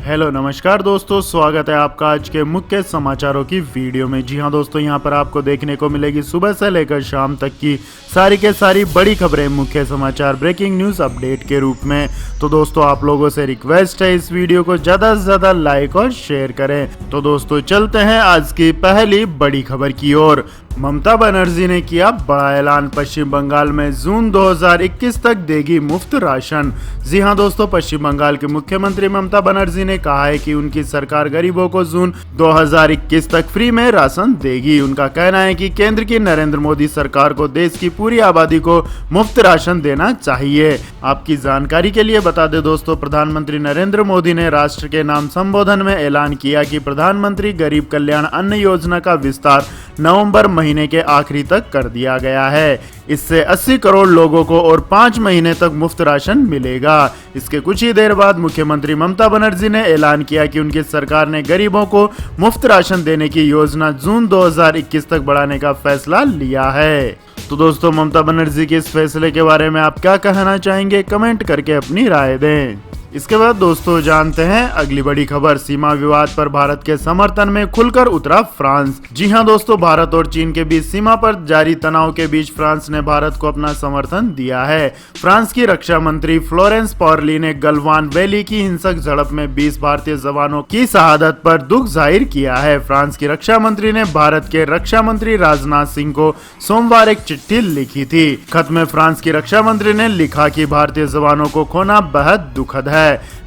Hello नमस्कार दोस्तों, स्वागत है आपका आज के मुख्य समाचारों की वीडियो में। जी हां दोस्तों, यहां पर आपको देखने को मिलेगी सुबह से लेकर शाम तक की सारी के सारी बड़ी खबरें, मुख्य समाचार, ब्रेकिंग न्यूज़ अपडेट के रूप में। तो दोस्तों आप लोगों से रिक्वेस्ट है इस वीडियो को ज़्यादा से ज़्यादा लाइक और शेयर करें। तो दोस्तों चलते हैं आज की पहली बड़ी खबर की ओर। ममता बनर्जी ने किया बड़ा ऐलान, पश्चिम बंगाल में जून 2021 तक देगी मुफ्त राशन। जी हां दोस्तों, पश्चिम बंगाल के मुख्यमंत्री ममता बनर्जी ने कहा है कि उनकी सरकार गरीबों को जून 2021 तक फ्री में राशन देगी। उनका कहना है कि केंद्र की नरेंद्र मोदी सरकार को देश की पूरी आबादी को मुफ्त राशन देना चाहिए। आपकी जानकारी के लिए बता दें दोस्तों, प्रधानमंत्री नरेंद्र मोदी ने राष्ट्र के नाम संबोधन में ऐलान किया कि प्रधानमंत्री गरीब कल्याण अन्न योजना का विस्तार नवंबर महीने के आखिरी तक कर दिया गया है। इससे 80 करोड़ लोगों को और 5 महीने तक मुफ्त राशन मिलेगा। इसके कुछ ही देर बाद मुख्यमंत्री ममता बनर्जी ने ऐलान किया कि उनकी सरकार ने गरीबों को मुफ्त राशन देने की योजना जून 2021 तक बढ़ाने का फैसला लिया है। तो दोस्तों ममता बनर्जी के इस फैसले के बारे में आप क्या कहना चाहेंगे, कमेंट करके अपनी राय दें। इसके बाद दोस्तों जानते हैं अगली बड़ी खबर। सीमा विवाद पर भारत के समर्थन में खुलकर उतरा फ्रांस। जी हां दोस्तों, भारत और चीन के बीच सीमा पर जारी तनाव के बीच फ्रांस ने भारत को अपना समर्थन दिया है। फ्रांस की रक्षा मंत्री फ्लोरेंस पार्ली ने गलवान वैली की हिंसक झड़प में 20 भारतीय जवानों की शहादत पर दुख जाहिर किया है। फ्रांस की रक्षा मंत्री ने भारत के रक्षा मंत्री राजनाथ सिंह को सोमवार एक चिट्ठी लिखी थी। खत में फ्रांस की रक्षा मंत्री ने लिखा कि भारतीय जवानों को खोना बेहद दुखद है,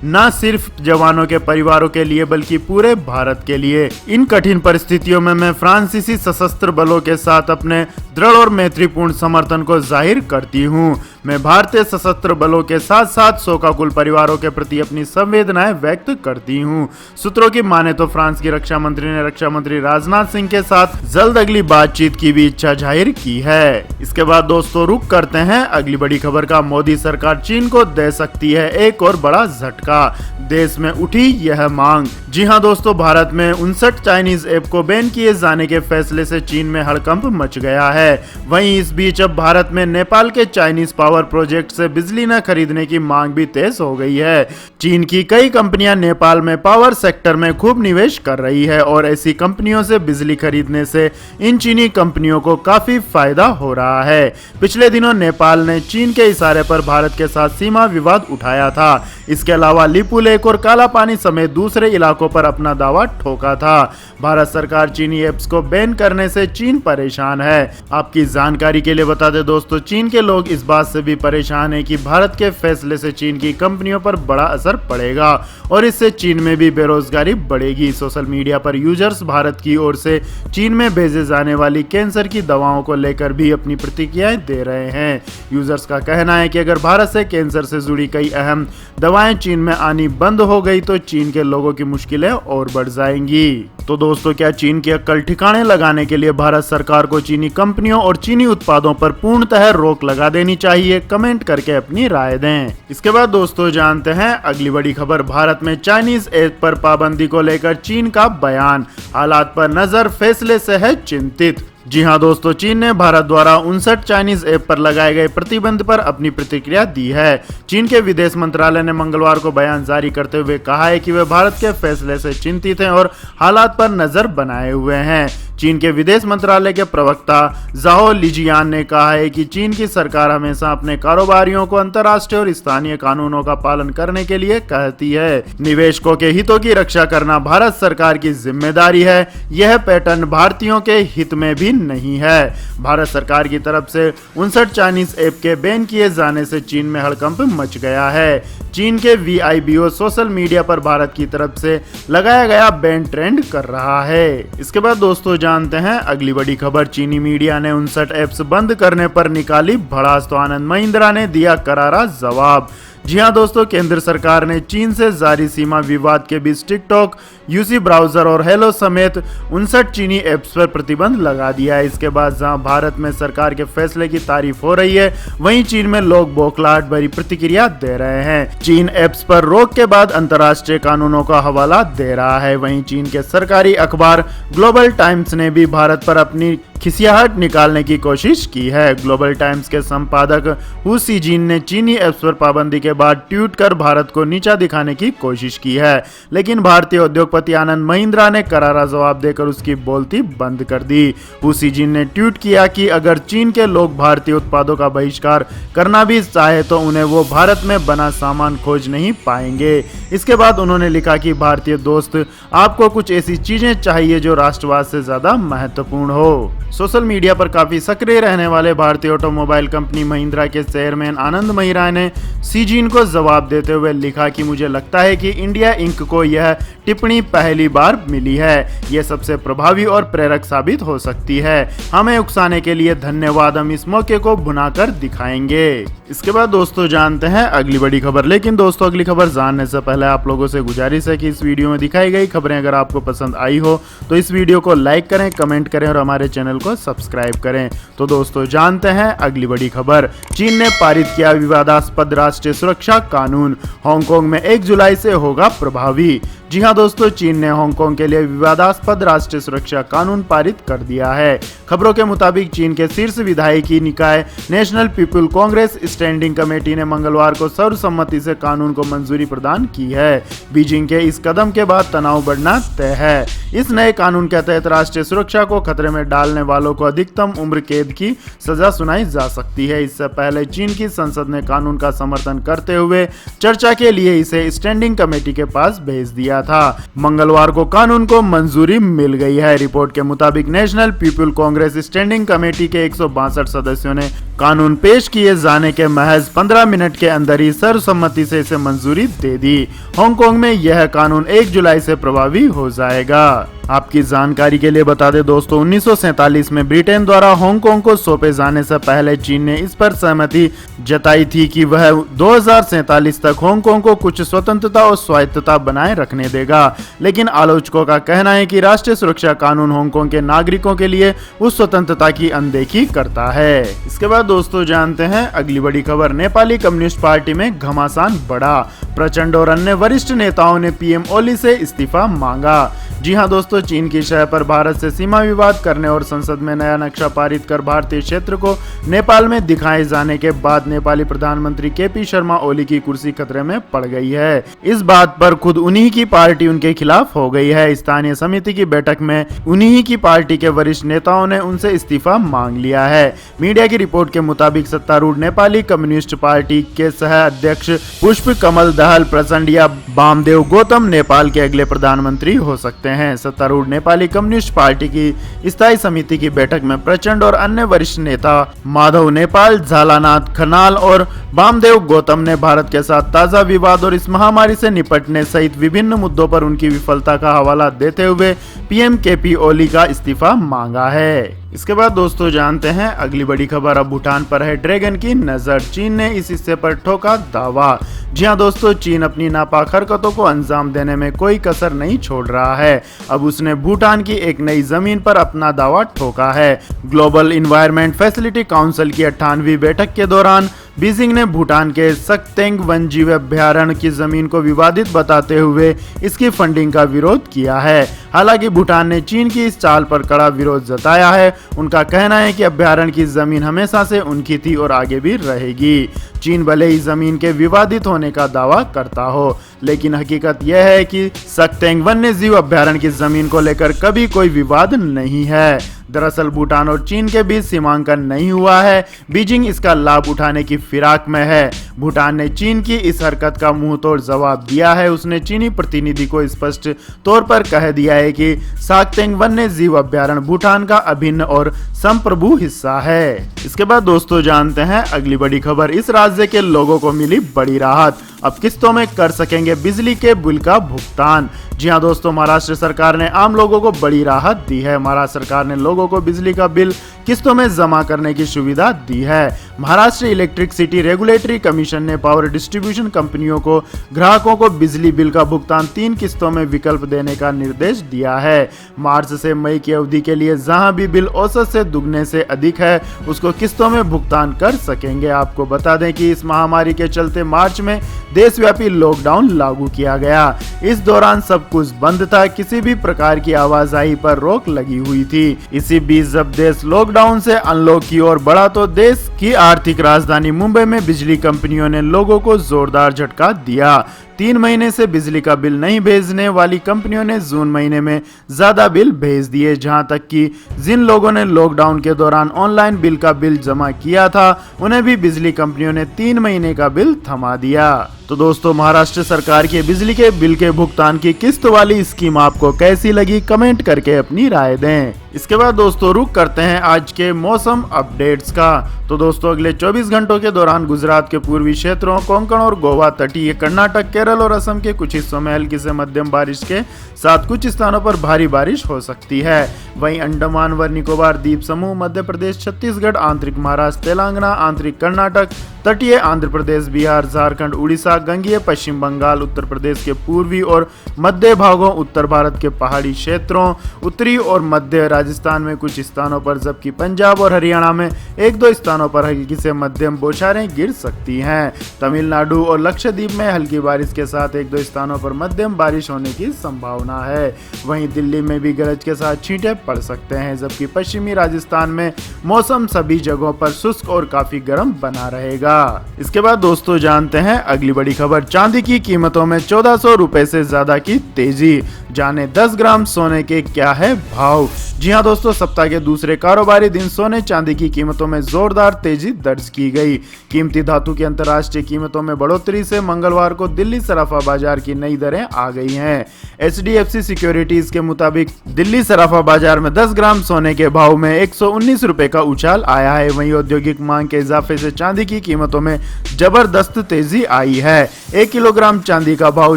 न सिर्फ जवानों के परिवारों के लिए बल्कि पूरे भारत के लिए। इन कठिन परिस्थितियों में मैं फ्रांसीसी सशस्त्र बलों के साथ अपने दृढ़ और मैत्रीपूर्ण समर्थन को जाहिर करती हूँ। मैं भारतीय सशस्त्र बलों के साथ साथ शोकाकुल परिवारों के प्रति अपनी संवेदनाएं व्यक्त करती हूँ। सूत्रों की माने तो फ्रांस की रक्षा मंत्री ने रक्षा मंत्री राजनाथ सिंह के साथ जल्द अगली बातचीत की भी इच्छा जाहिर की है। इसके बाद दोस्तों रुक करते हैं अगली बड़ी खबर का। मोदी सरकार चीन को दे सकती है एक और बड़ा झटका, देश में उठी यह मांग। जी हां दोस्तों, भारत में 59 चाइनीज ऐप को बैन किए जाने के फैसले से चीन में हड़कंप मच गया है। वहीं इस बीच अब भारत में नेपाल के चाइनीज पावर प्रोजेक्ट से बिजली न खरीदने की मांग भी तेज हो गई है। चीन की कई कंपनियां नेपाल में पावर सेक्टर में खूब निवेश कर रही है और ऐसी कंपनियों से बिजली खरीदने से इन चीनी कंपनियों को काफी फायदा हो रहा है। पिछले दिनों नेपाल ने चीन के इशारे पर भारत के साथ सीमा विवाद उठाया था। इसके अलावा लिपू लेक और काला पानी समेत दूसरे इलाकों पर अपना दावा ठोका था। भारत सरकार चीनी ऐप्स को बैन करने से चीन परेशान है। आपकी जानकारी के लिए बता दें दोस्तों, चीन के लोग इस बात से भी परेशान हैं कि भारत के फैसले से चीन की कंपनियों पर बड़ा असर पड़ेगा और इससे चीन में भी बेरोजगारी बढ़ेगी। सोशल मीडिया पर यूजर्स भारत की ओर से चीन में भेजे जाने वाली कैंसर की दवाओं को लेकर भी अपनी प्रतिक्रियाएं दे रहे हैं। यूजर्स का कहना है कि अगर भारत से कैंसर से जुड़ी कई अहम दवाएं चीन में आनी बंद हो गई तो चीन के लोगों की मुश्किलें और बढ़ जाएंगी। तो दोस्तों, क्या चीन की अक्ल ठिकाने लगाने के लिए भारत सरकार को चीनी कंपनियों और चीनी उत्पादों पर पूर्णतः रोक लगा देनी चाहिए? कमेंट करके अपनी राय दें। इसके बाद दोस्तों जानते हैं अगली बड़ी खबर। भारत में चाइनीज ऐप पर पाबंदी को लेकर चीन का बयान, हालात पर नजर, फैसले से है चिंतित। जी हां दोस्तों, चीन ने भारत द्वारा 59 चाइनीज ऐप पर लगाए गए प्रतिबंध पर अपनी प्रतिक्रिया दी है। चीन के विदेश मंत्रालय ने मंगलवार को बयान जारी करते हुए कहा है कि वे भारत के फैसले से चिंतित हैं और हालात पर नजर बनाए हुए हैं। चीन के विदेश मंत्रालय के प्रवक्ता जाओ लिजियान ने कहा है कि चीन की सरकार हमेशा अपने कारोबारियों को अंतर्राष्ट्रीय और स्थानीय कानूनों का पालन करने के लिए कहती है। निवेशकों के हितों की रक्षा करना भारत सरकार की जिम्मेदारी है। यह पैटर्न भारतीयों के हित में भी नहीं है। भारत सरकार की तरफ से 59 चाइनीज ऐप के बैन किए जाने से चीन में हड़कंप मच गया है। चीन के VIBO सोशल मीडिया पर भारत की तरफ से लगाया गया बैन ट्रेंड कर रहा है। इसके बाद दोस्तों जानते हैं अगली बड़ी खबर। चीनी मीडिया ने 59 ऐप्स बंद करने पर निकाली भड़ास तो आनंद महिंद्रा ने दिया करारा जवाब। जी हां दोस्तों, केंद्र सरकार ने चीन से जारी सीमा विवाद के बीच टिकटॉक, यूसी ब्राउजर और हेलो समेत 59 चीनी ऐप्स पर प्रतिबंध लगा दिया है। इसके बाद जहां भारत में सरकार के फैसले की तारीफ हो रही है, वहीं चीन में लोग बौखलाहट भरी प्रतिक्रिया दे रहे हैं। चीन ऐप्स पर रोक के बाद अंतर्राष्ट्रीय कानूनों का हवाला दे रहा है। वहीं चीन के सरकारी अखबार ग्लोबल टाइम्स ने भी भारत पर अपनी खिसियाहट निकालने की कोशिश की है। ग्लोबल टाइम्स के संपादक हु सीजिन ने चीनी ऐप्स पर पाबंदी के बाद ट्वीट कर भारत को नीचा दिखाने की कोशिश की है, लेकिन भारतीय उद्योगपति आनंद महिंद्रा ने करारा जवाब देकर उसकी बोलती बंद कर दी। हु सीजिन ने ट्वीट किया कि अगर चीन के लोग भारतीय उत्पादों का बहिष्कार करना भी चाहे तो उन्हें वो भारत में बना सामान खोज नहीं पाएंगे। इसके बाद उन्होंने लिखा कि भारतीय दोस्त, आपको कुछ ऐसी चीजें चाहिए जो राष्ट्रवाद से ज्यादा महत्वपूर्ण हो। सोशल मीडिया पर काफी सक्रिय रहने वाले भारतीय ऑटोमोबाइल कंपनी महिंद्रा के चेयरमैन आनंद महिंद्रा ने सीजिन को जवाब देते हुए लिखा कि मुझे लगता है कि इंडिया इंक को यह टिप्पणी पहली बार मिली है। यह सबसे प्रभावी और प्रेरक साबित हो सकती है। हमें उकसाने के लिए धन्यवाद, हम इस मौके को भुनाकर दिखाएंगे। इसके बाद दोस्तों जानते हैं अगली बड़ी खबर। लेकिन दोस्तों अगली खबर जानने से पहले आप लोगों से गुजारिश है कि इस वीडियो में दिखाई गई खबरें अगर आपको पसंद आई हो तो इस वीडियो को लाइक करें, कमेंट करें और हमारे चैनल को सब्सक्राइब करें। तो दोस्तों जानते हैं अगली बड़ी खबर। चीन ने पारित किया विवादास्पद राष्ट्रीय सुरक्षा कानून, हांगकांग में 1 जुलाई से होगा प्रभावी। जी हां दोस्तों, चीन ने हांगकांग के लिए विवादास्पद राष्ट्रीय सुरक्षा कानून पारित कर दिया है। खबरों के मुताबिक चीन के शीर्ष विधायकी निकाय national people Congress standing committee ने मंगलवार को सर्वसम्मति से कानून को मंजूरी प्रदान की है। बीजिंग के इस कदम के बाद तनाव बढ़ना तय है। इस नए कानून के तहत राष्ट्रीय सुरक्षा को खतरे में डालने वालों को अधिकतम उम्र कैद की सजा सुनाई जा सकती है। इससे पहले चीन की संसद ने कानून का समर्थन करते हुए चर्चा के लिए इसे स्टैंडिंग कमेटी के पास भेज दिया था। मंगलवार को कानून को मंजूरी मिल गई है। रिपोर्ट के मुताबिक national people Congress standing committee के 162 सदस्यों ने कानून पेश किए जाने के महज 15 मिनट के अंदर ही सर्वसम्मति से इसे मंजूरी दे दी। हांगकांग में यह कानून 1 जुलाई से प्रभावी हो जाएगा। आपकी जानकारी के लिए बता दें दोस्तों, 1947 में ब्रिटेन द्वारा हांगकांग को सौंपे जाने से पहले चीन ने इस पर सहमति जताई थी कि वह 2047 तक हांगकांग को कुछ स्वतंत्रता और स्वायत्तता बनाए रखने देगा। लेकिन आलोचकों का कहना है कि राष्ट्रीय सुरक्षा कानून हांगकांग के नागरिकों के लिए उस स्वतंत्रता की अनदेखी करता है। इसके बाद दोस्तों जानते हैं अगली बड़ी खबर। नेपाली कम्युनिस्ट पार्टी में घमासान बढ़ा, प्रचंड और अन्य वरिष्ठ नेताओं ने पीएम ओली से इस्तीफा मांगा। जी हां दोस्तों, चीन की शह पर भारत से सीमा विवाद करने और संसद में नया नक्शा पारित कर भारतीय क्षेत्र को नेपाल में दिखाए जाने के बाद नेपाली प्रधानमंत्री केपी शर्मा ओली की कुर्सी खतरे में पड़ गई है। इस बात पर खुद उन्हीं की पार्टी उनके खिलाफ हो गई है। स्थानीय समिति की बैठक में उन्हीं की पार्टी के वरिष्ठ नेताओं ने उनसे इस्तीफा मांग लिया है। मीडिया की रिपोर्ट के मुताबिक सत्तारूढ़ नेपाली कम्युनिस्ट पार्टी के सह अध्यक्ष पुष्प कमल दहल प्रचंड या वामदेव गौतम नेपाल के अगले प्रधानमंत्री हो सकते हैं। सत्तारूढ़ नेपाली कम्युनिस्ट पार्टी की स्थायी समिति की बैठक में प्रचंड और अन्य वरिष्ठ नेता माधव नेपाल, झालानाथ खनाल और वामदेव गौतम ने भारत के साथ ताजा विवाद और इस महामारी से निपटने सहित विभिन्न मुद्दों पर उनकी विफलता का हवाला देते हुए पीएम केपी ओली का इस्तीफा मांगा है। इसके बाद दोस्तों जानते हैं अगली बड़ी खबर। अब भूटान पर है ड्रैगन की नजर, चीन ने इस हिस्से पर ठोका दावा। जी हां दोस्तों, चीन अपनी नापाक हरकतों को अंजाम देने में कोई कसर नहीं छोड़ रहा है। अब उसने भूटान की एक नई जमीन पर अपना दावा ठोका है। ग्लोबल इन्वायरमेंट फैसिलिटी काउंसिल की 98वीं बैठक के दौरान बीजिंग ने भूटान के सक्तेंग वन्यजीव अभ्यारण्य की जमीन को विवादित बताते हुए इसकी फंडिंग का विरोध किया है। हालांकि भूटान ने चीन की इस चाल पर कड़ा विरोध जताया है। उनका कहना है कि अभ्यारण्य की जमीन हमेशा से उनकी थी और आगे भी रहेगी। चीन भले ही जमीन के विवादित होने का दावा करता हो, लेकिन हकीकत यह है कि सक्तेंग वन्यजीव अभ्यारण्य की जमीन को लेकर कभी कोई विवाद नहीं है। दरअसल भूटान और चीन के बीच सीमांकन नहीं हुआ है। बीजिंग इसका लाभ उठाने की फिराक में है। भूटान ने चीन की इस हरकत का मुंहतोड़ जवाब दिया है। उसने चीनी प्रतिनिधि को स्पष्ट तौर पर कह दिया है कि सक्तेंग वन्य जीव अभ्यारण्य भूटान का अभिन्न और संप्रभु हिस्सा है। इसके बाद दोस्तों जानते हैं अगली बड़ी खबर। इस राज्य के लोगों को मिली बड़ी राहत, अब किस्तों में कर सकेंगे बिजली के बिल का भुगतान। जी हां दोस्तों, महाराष्ट्र सरकार ने आम लोगों को बड़ी राहत दी है। महाराष्ट्र सरकार ने लोगों को बिजली का बिल किस्तों में जमा करने की सुविधा दी है। महाराष्ट्र इलेक्ट्रिसिटी रेगुलेटरी कमीशन ने पावर डिस्ट्रीब्यूशन कंपनियों को ग्राहकों को बिजली बिल का भुगतान 3 किस्तों में विकल्प देने का निर्देश दिया है। मार्च से मई की अवधि के लिए जहां भी बिल औसत से दुगने से अधिक है उसको किस्तों में भुगतान कर सकेंगे। आपको बता दें कि इस महामारी के चलते मार्च में देशव्यापी लॉकडाउन लागू किया गया। इस दौरान सब कुछ बंद था, किसी भी प्रकार की आवाजाही पर रोक लगी हुई थी। इसी बीच जब देश लॉकडाउन से अनलॉक की ओर बढ़ा तो देश की आर्थिक राजधानी मुंबई में बिजली कंपनियों ने लोगों को जोरदार झटका दिया। 3 महीने से बिजली का बिल नहीं भेजने वाली कंपनियों ने जून महीने में ज्यादा बिल भेज दिए, जहां तक कि जिन लोगों ने लॉकडाउन के दौरान ऑनलाइन बिल का बिल जमा किया था उन्हें भी बिजली कंपनियों ने 3 महीने का बिल थमा दिया। तो दोस्तों, महाराष्ट्र सरकार के बिजली के बिल के भुगतान की किस्त वाली स्कीम आपको कैसी लगी, कमेंट करके अपनी राय दें। इसके बाद दोस्तों रुक करते हैं आज के मौसम अपडेट्स का। तो दोस्तों, अगले 24 घंटों के दौरान गुजरात के पूर्वी क्षेत्रों, कोंकण और गोवा तटीय कर्नाटक, केरल और असम के कुछ हिस्सों में हल्की से मध्यम बारिश के साथ कुछ स्थानों पर भारी बारिश हो सकती है। वहीं अंडमान व निकोबार द्वीप समूह, मध्य प्रदेश, छत्तीसगढ़, आंतरिक महाराष्ट्र, तेलंगाना, आंतरिक कर्नाटक, तटीय आंध्र प्रदेश, बिहार, झारखंड, उड़ीसा, गंगीय पश्चिम बंगाल, उत्तर प्रदेश के पूर्वी और मध्य भागों, उत्तर भारत के पहाड़ी क्षेत्रों, उत्तरी और मध्य राजस्थान में कुछ स्थानों पर, जबकि पंजाब और हरियाणा में 1-2 स्थानों पर हल्की से मध्यम बौछारें गिर सकती हैं। तमिलनाडु और लक्षद्वीप में हल्की बारिश के साथ 1-2 स्थानों पर मध्यम बारिश होने की संभावना है। वहीं दिल्ली में भी गरज के साथ छींटे पड़ सकते हैं, जबकि पश्चिमी राजस्थान में मौसम सभी जगहों पर शुष्क और काफी गर्म बना रहेगा। इसके बाद दोस्तों जानते हैं अगली बड़ी खबर। चांदी की कीमतों में 1400 रुपए से ज्यादा की तेजी, जाने 10 ग्राम सोने के क्या है भाव। जी हां दोस्तों, सप्ताह के दूसरे कारोबारी दिन सोने चांदी की कीमतों में जोरदार तेजी दर्ज की गई। कीमती धातु की अंतर्राष्ट्रीय कीमतों में बढ़ोतरी से मंगलवार को दिल्ली सराफा बाजार की नई दरें आ गई हैं। HDFC सिक्योरिटीज के मुताबिक दिल्ली सराफा बाजार में 10 ग्राम सोने के भाव में 119 रुपए का उछाल आया है। वहीं औद्योगिक मांग के इजाफे से चांदी की कीमतों में जबरदस्त तेजी आई है। 1 किलोग्राम चांदी का भाव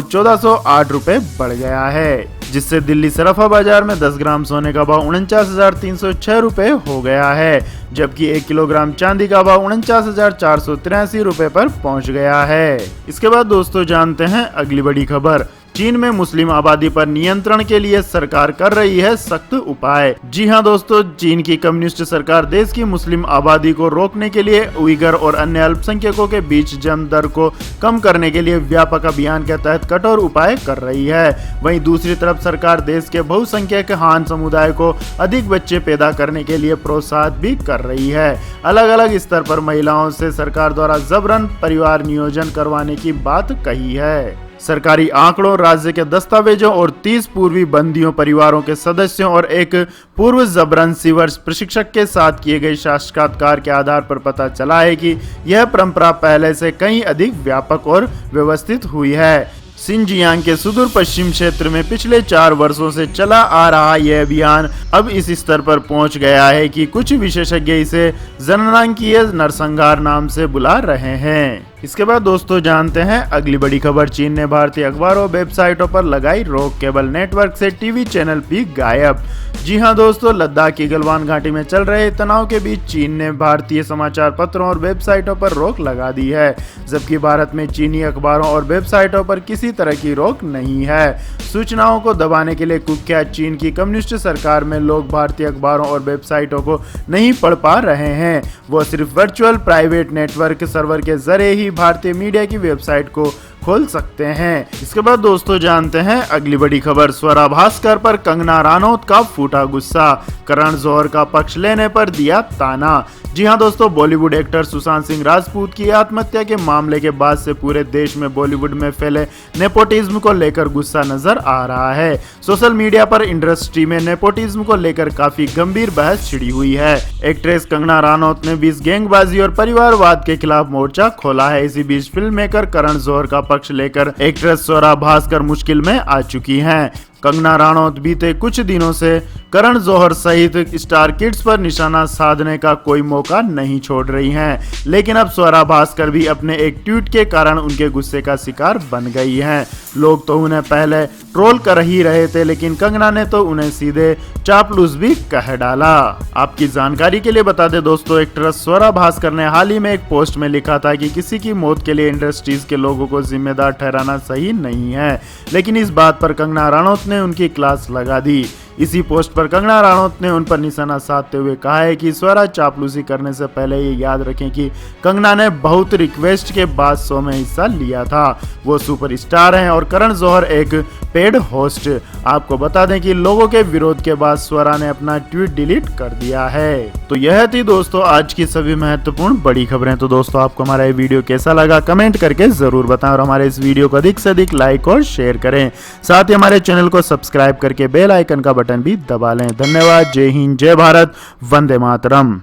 1408 रुपए बढ़ गया है, जिससे दिल्ली सराफा बाजार में 10 ग्राम सोने का भाव 49,306 रुपए हो गया है, जबकि 1 किलोग्राम चांदी का भाव 49,483 रुपए पर पहुंच गया है। इसके बाद दोस्तों जानते हैं अगली बड़ी खबर। चीन में मुस्लिम आबादी पर नियंत्रण के लिए सरकार कर रही है सख्त उपाय। जी हां दोस्तों, चीन की कम्युनिस्ट सरकार देश की मुस्लिम आबादी को रोकने के लिए उइगर और अन्य अल्पसंख्यकों के बीच जन्म दर को कम करने के लिए व्यापक अभियान के तहत कठोर उपाय कर रही है। वहीं दूसरी तरफ सरकार देश के बहुसंख्यक हान समुदाय को अधिक बच्चे पैदा करने के लिए प्रोत्साहित भी कर रही है। अलग अलग स्तर पर महिलाओं से सरकार द्वारा जबरन परिवार नियोजन करवाने की बात कही है। सरकारी आंकड़ों, राज्य के दस्तावेजों और 30 पूर्वी बंदियों परिवारों के सदस्यों और एक पूर्व जबरन सीवर्स प्रशिक्षक के साथ किए गए साक्षात्कार के आधार पर पता चला है कि यह परंपरा पहले से कहीं अधिक व्यापक और व्यवस्थित हुई है। सिनजियांग के सुदूर पश्चिम क्षेत्र में पिछले 4 वर्षों से चला आ रहा यह अभियान अब इस स्तर पर पहुंच गया है कि कुछ विशेषज्ञ इसे जननांकीय नरसंहार नाम से बुला रहे हैं। इसके बाद दोस्तों जानते हैं अगली बड़ी खबर। चीन ने भारतीय अखबारों, वेबसाइटों पर लगाई रोक, केबल नेटवर्क से टीवी चैनल भी गायब। जी हां दोस्तों, लद्दाख की गलवान घाटी में चल रहे तनाव के बीच चीन ने भारतीय समाचार पत्रों और वेबसाइटों पर रोक लगा दी है, जबकि भारत में चीनी अखबारों और वेबसाइटों पर किसी तरह की रोक नहीं है। सूचनाओं को दबाने के लिए कुख्यात चीन की कम्युनिस्ट सरकार में लोग भारतीय अखबारों और वेबसाइटों को नहीं पढ़ पा रहे हैं। वो सिर्फ वर्चुअल प्राइवेट नेटवर्क सर्वर के जरिए ही भारतीय मीडिया की वेबसाइट को खोल सकते हैं। इसके बाद दोस्तों जानते हैं अगली बड़ी खबर। स्वरा भास्कर पर कंगना रानौत का फूटा गुस्सा, करण जौहर का पक्ष लेने पर दिया ताना। जी हां दोस्तों, बॉलीवुड एक्टर सुशांत सिंह राजपूत की आत्महत्या के मामले के बाद से पूरे देश में बॉलीवुड में फैले नेपोटिज्म को लेकर गुस्सा नजर आ रहा है। सोशल मीडिया पर इंडस्ट्री में नेपोटिज्म को लेकर काफी गंभीर बहस छिड़ी हुई है। एक्ट्रेस कंगना रानौत ने भी गैंगबाजी और परिवारवाद के खिलाफ मोर्चा खोला है। इसी बीच फिल्म मेकर करण जौहर का पक्ष लेकर एक्ट्रेस स्वरा भास्कर मुश्किल में आ चुकी हैं। कंगना रनौत बीते कुछ दिनों से करण जौहर सहित स्टार किड्स पर निशाना साधने का कोई मौका नहीं छोड़ रही हैं, लेकिन अब स्वरा भास्कर भी अपने एक ट्वीट के कारण उनके गुस्से का शिकार बन गई हैं। लोग तो उन्हें पहले ट्रोल कर ही रहे थे, लेकिन कंगना ने तो उन्हें सीधे चापलूस भी कह डाला। आपकी जानकारी के लिए बता दें दोस्तों, एक्ट्रेस स्वरा भास्कर ने हाल ही में एक पोस्ट में लिखा था कि किसी की मौत के लिए इंडस्ट्रीज के लोगों को जिम्मेदार ठहराना सही नहीं है, लेकिन इस बात पर कंगना रनौत ने उनकी क्लास लगा दी। इसी पोस्ट पर कंगना रनौत ने उन पर निशाना साधते हुए कहा है कि स्वरा चापलूसी करने से पहले ये याद रखें कि कंगना ने बहुत रिक्वेस्ट के बाद शो में हिस्सा लिया था। वो सुपरस्टार हैं और करण जौहर एक पेड होस्ट। आपको बता दें कि लोगों के विरोध के बाद स्वरा ने अपना ट्वीट डिलीट कर दिया है। तो यह थी दोस्तों आज की सभी महत्वपूर्ण बड़ी खबरें। तो दोस्तों आपको हमारा ये वीडियो कैसा लगा कमेंट करके जरूर बताएं और हमारे इस वीडियो को अधिक से अधिक लाइक और शेयर करें। साथ ही हमारे चैनल को सब्सक्राइब करके बेल आइकन का बटन भी दबा लें। धन्यवाद। जय हिंद, जय भारत, वंदे मातरम।